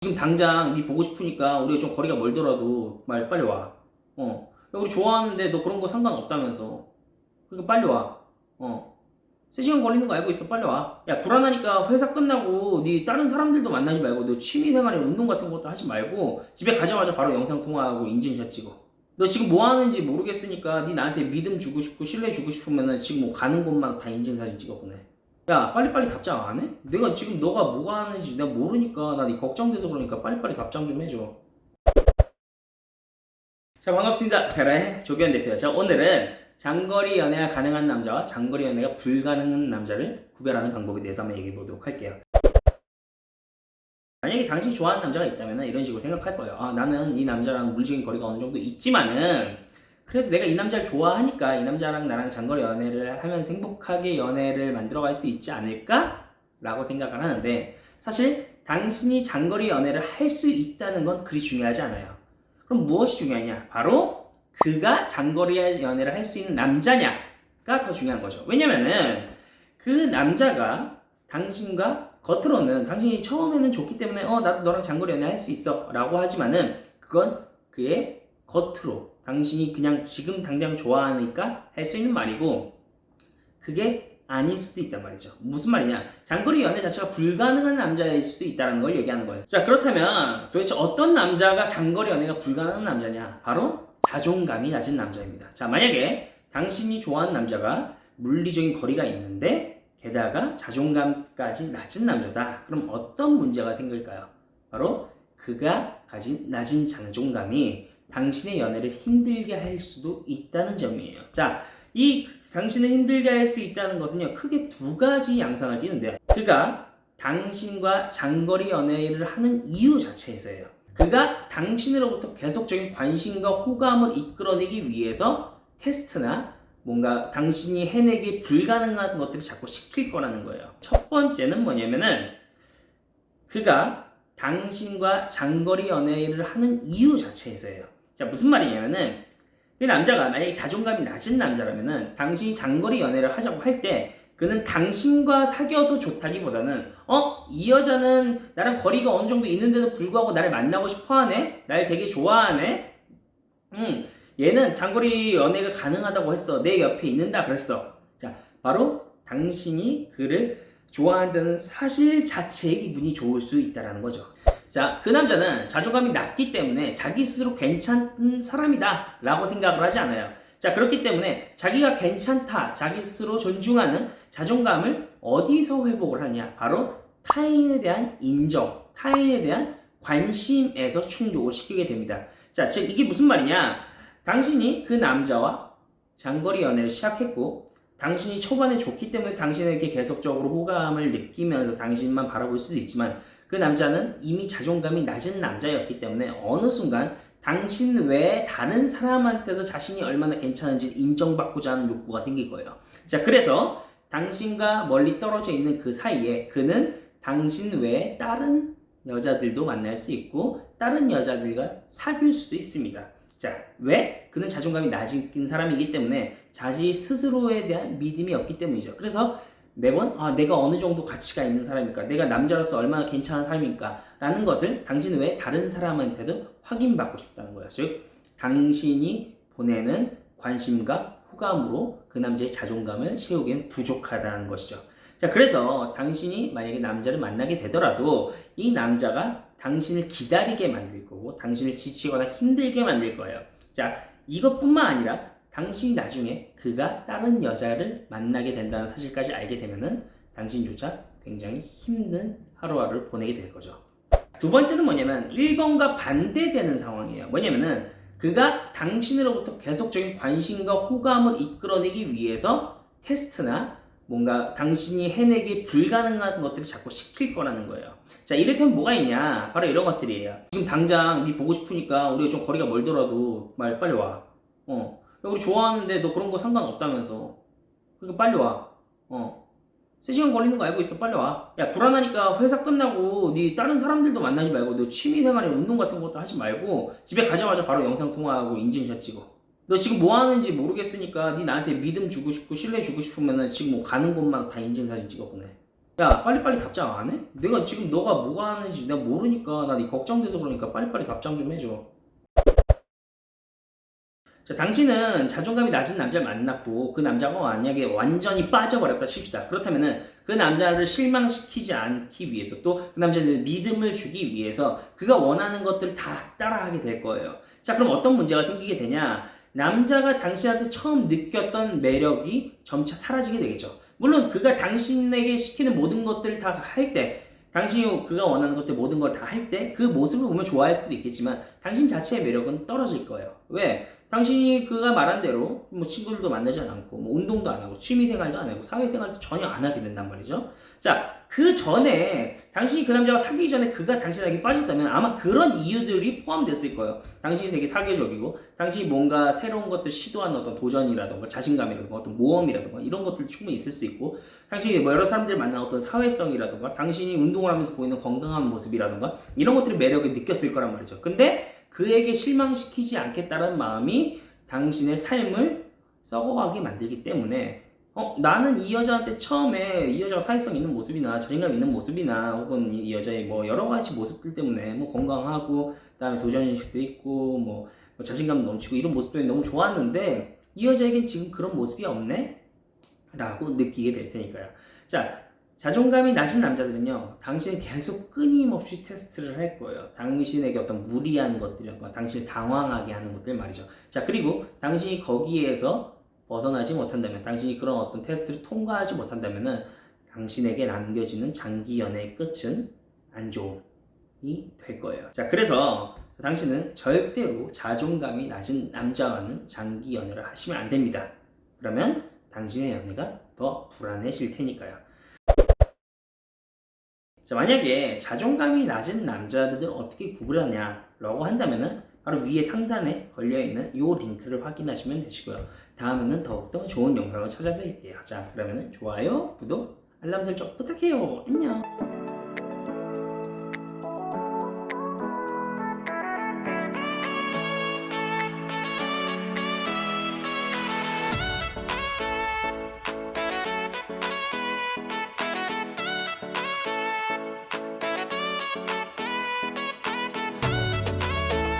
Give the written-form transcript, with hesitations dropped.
지금 당장 네 보고 싶으니까 우리가 좀 거리가 멀더라도 빨리 와. 야, 우리 좋아하는데 너 그런 거 상관없다면서. 그러니까 빨리 와. 3시간 걸리는 거 알고 있어. 빨리 와. 야, 불안하니까 회사 끝나고 네 다른 사람들도 만나지 말고 너 취미생활에 운동 같은 것도 하지 말고 집에 가자마자 바로 영상 통화하고 인증샷 찍어. 너 지금 뭐 하는지 모르겠으니까 네 나한테 믿음 주고 싶고 신뢰 주고 싶으면은 지금 뭐 가는 곳만 다 인증사진 찍어 보내. 야, 빨리빨리 답장 안 해? 내가 지금 너가 뭐가 하는지 내가 모르니까 나 네 걱정돼서 그러니까 빨리빨리 답장 좀 해줘. 자, 반갑습니다. 베라의 조기현 대표요. 자, 오늘은 장거리 연애가 가능한 남자와 장거리 연애가 불가능한 남자를 구별하는 방법에 대해서 한번 얘기해 보도록 할게요. 만약에 당신이 좋아하는 남자가 있다면 이런 식으로 생각할 거예요. 아, 나는 이 남자랑 물리적인 거리가 어느 정도 있지만은 그래도 내가 이 남자를 좋아하니까 이 남자랑 나랑 장거리 연애를 하면서 행복하게 연애를 만들어갈 수 있지 않을까? 라고 생각을 하는데 사실 당신이 장거리 연애를 할 수 있다는 건 그리 중요하지 않아요. 그럼 무엇이 중요하냐? 바로 그가 장거리 연애를 할 수 있는 남자냐가 더 중요한 거죠. 왜냐면은 그 남자가 당신과 겉으로는 당신이 처음에는 좋기 때문에 나도 너랑 장거리 연애 할 수 있어 라고 하지만은 그건 그의 겉으로 당신이 그냥 지금 당장 좋아하니까 할 수 있는 말이고 그게 아닐 수도 있단 말이죠. 무슨 말이냐? 장거리 연애 자체가 불가능한 남자일 수도 있다는 걸 얘기하는 거예요. 자, 그렇다면 도대체 어떤 남자가 장거리 연애가 불가능한 남자냐? 바로 자존감이 낮은 남자입니다. 자, 만약에 당신이 좋아하는 남자가 물리적인 거리가 있는데 게다가 자존감까지 낮은 남자다. 그럼 어떤 문제가 생길까요? 바로 그가 가진 낮은 자존감이 당신의 연애를 힘들게 할 수도 있다는 점이에요. 자, 이 당신을 힘들게 할 수 있다는 것은요, 크게 두 가지 양상을 띠는데요. 그가 당신과 장거리 연애를 하는 이유 자체에서예요. 그가 당신으로부터 계속적인 관심과 호감을 이끌어내기 위해서 테스트나 뭔가 당신이 해내기 불가능한 것들을 자꾸 시킬 거라는 거예요. 첫 번째는 뭐냐면은 그가 당신과 장거리 연애를 하는 이유 자체에서예요. 자, 무슨 말이냐면은 이 남자가 만약에 자존감이 낮은 남자라면은 당신이 장거리 연애를 하자고 할 때 그는 당신과 사귀어서 좋다기보다는 이 여자는 나랑 거리가 어느 정도 있는데도 불구하고 나를 만나고 싶어 하네? 날 되게 좋아하네? 얘는 장거리 연애가 가능하다고 했어. 내 옆에 있는다 그랬어. 자, 바로 당신이 그를 좋아한다는 사실 자체의 기분이 좋을 수 있다는 거죠. 자, 그 남자는 자존감이 낮기 때문에 자기 스스로 괜찮은 사람이다 라고 생각을 하지 않아요. 자, 그렇기 때문에 자기가 괜찮다, 자기 스스로 존중하는 자존감을 어디서 회복을 하냐? 바로 타인에 대한 인정, 타인에 대한 관심에서 충족을 시키게 됩니다. 자, 즉 이게 무슨 말이냐? 당신이 그 남자와 장거리 연애를 시작했고 당신이 초반에 좋기 때문에 당신에게 계속적으로 호감을 느끼면서 당신만 바라볼 수도 있지만 그 남자는 이미 자존감이 낮은 남자였기 때문에 어느 순간 당신 외에 다른 사람한테도 자신이 얼마나 괜찮은지 인정받고자 하는 욕구가 생길 거예요. 자, 그래서 당신과 멀리 떨어져 있는 그 사이에 그는 당신 외에 다른 여자들도 만날 수 있고 다른 여자들과 사귈 수도 있습니다. 자, 왜? 그는 자존감이 낮은 사람이기 때문에 자기 스스로에 대한 믿음이 없기 때문이죠. 그래서 매번 내가 어느 정도 가치가 있는 사람일까? 내가 남자로서 얼마나 괜찮은 사람일까? 라는 것을 당신 외에 다른 사람한테도 확인받고 싶다는 거예요. 즉, 당신이 보내는 관심과 호감으로 그 남자의 자존감을 채우기엔 부족하다는 것이죠. 자, 그래서 당신이 만약에 남자를 만나게 되더라도 이 남자가 당신을 기다리게 만들 거고 당신을 지치거나 힘들게 만들 거예요. 자, 이것뿐만 아니라 당신이 나중에 그가 다른 여자를 만나게 된다는 사실까지 알게 되면은 당신조차 굉장히 힘든 하루하루를 보내게 될 거죠. 두 번째는 뭐냐면 1번과 반대되는 상황이에요. 뭐냐면은 그가 당신으로부터 계속적인 관심과 호감을 이끌어내기 위해서 테스트나 뭔가 당신이 해내기 불가능한 것들을 자꾸 시킬 거라는 거예요. 자, 이를테면 뭐가 있냐? 바로 이런 것들이에요. 지금 당장 네 보고 싶으니까 우리가 좀 거리가 멀더라도 빨리 와. 야, 우리 좋아하는데 너 그런 거 상관없다면서. 그러니까 빨리 와. 3시간 걸리는 거 알고 있어. 빨리 와. 야, 불안하니까 회사 끝나고 네 다른 사람들도 만나지 말고 너 취미생활에 운동 같은 것도 하지 말고 집에 가자마자 바로 영상 통화하고 인증샷 찍어. 너 지금 뭐 하는지 모르겠으니까 네 나한테 믿음 주고 싶고 신뢰 주고 싶으면은 지금 뭐 가는 곳만 다 인증사진 찍어 보내. 야, 빨리빨리 답장 안 해? 내가 지금 너가 뭐가 하는지 내가 모르니까 나 네 걱정돼서 그러니까 빨리빨리 답장 좀 해줘. 자, 당신은 자존감이 낮은 남자를 만났고 그 남자가 만약에 완전히 빠져버렸다 칩시다. 그렇다면은 그 남자를 실망시키지 않기 위해서 또 그 남자는 믿음을 주기 위해서 그가 원하는 것들을 다 따라하게 될 거예요. 자, 그럼 어떤 문제가 생기게 되냐? 남자가 당신한테 처음 느꼈던 매력이 점차 사라지게 되겠죠. 물론 그가 당신에게 시키는 모든 것들을 다 할 때, 당신이 그가 원하는 것들 모든 걸 다 할 때 그 모습을 보면 좋아할 수도 있겠지만 당신 자체의 매력은 떨어질 거예요. 왜? 당신이 그가 말한 대로 뭐 친구들도 만나지 않고 뭐 운동도 안 하고 취미생활도 안 하고 사회생활도 전혀 안 하게 된단 말이죠. 자, 그 전에 당신이 그 남자와 사귀기 전에 그가 당신에게 빠졌다면 아마 그런 이유들이 포함됐을 거예요. 당신이 되게 사교적이고 당신이 뭔가 새로운 것들 시도하는 어떤 도전이라던가 자신감이라던가 어떤 모험이라던가 이런 것들 충분히 있을 수 있고 당신이 뭐 여러 사람들 만난 어떤 사회성이라던가 당신이 운동을 하면서 보이는 건강한 모습이라던가 이런 것들의 매력을 느꼈을 거란 말이죠. 근데 그에게 실망시키지 않겠다는 마음이 당신의 삶을 썩어가게 만들기 때문에 나는 이 여자한테 처음에 이 여자가 사회성 있는 모습이나 자신감 있는 모습이나 혹은 이 여자의 뭐 여러 가지 모습들 때문에 뭐 건강하고 그다음에 도전의식도 있고 뭐 자신감 넘치고 이런 모습들이 너무 좋았는데 이 여자에겐 지금 그런 모습이 없네? 라고 느끼게 될 테니까요. 자, 자존감이 낮은 남자들은요, 당신은 계속 끊임없이 테스트를 할 거예요. 당신에게 어떤 무리한 것들이나 당신을 당황하게 하는 것들 말이죠. 자, 그리고 당신이 거기에서 벗어나지 못한다면, 당신이 그런 어떤 테스트를 통과하지 못한다면은 당신에게 남겨지는 장기 연애의 끝은 안 좋음이 될 거예요. 자, 그래서 당신은 절대로 자존감이 낮은 남자와는 장기 연애를 하시면 안 됩니다. 그러면 당신의 연애가 더 불안해질 테니까요. 자, 만약에 자존감이 낮은 남자들을 어떻게 구분하냐라고 한다면은 바로 위에 상단에 걸려있는 이 링크를 확인하시면 되시고요. 다음에는 더욱더 좋은 영상을 찾아뵐게요. 자, 그러면은 좋아요, 구독, 알람 설정 부탁해요. 안녕.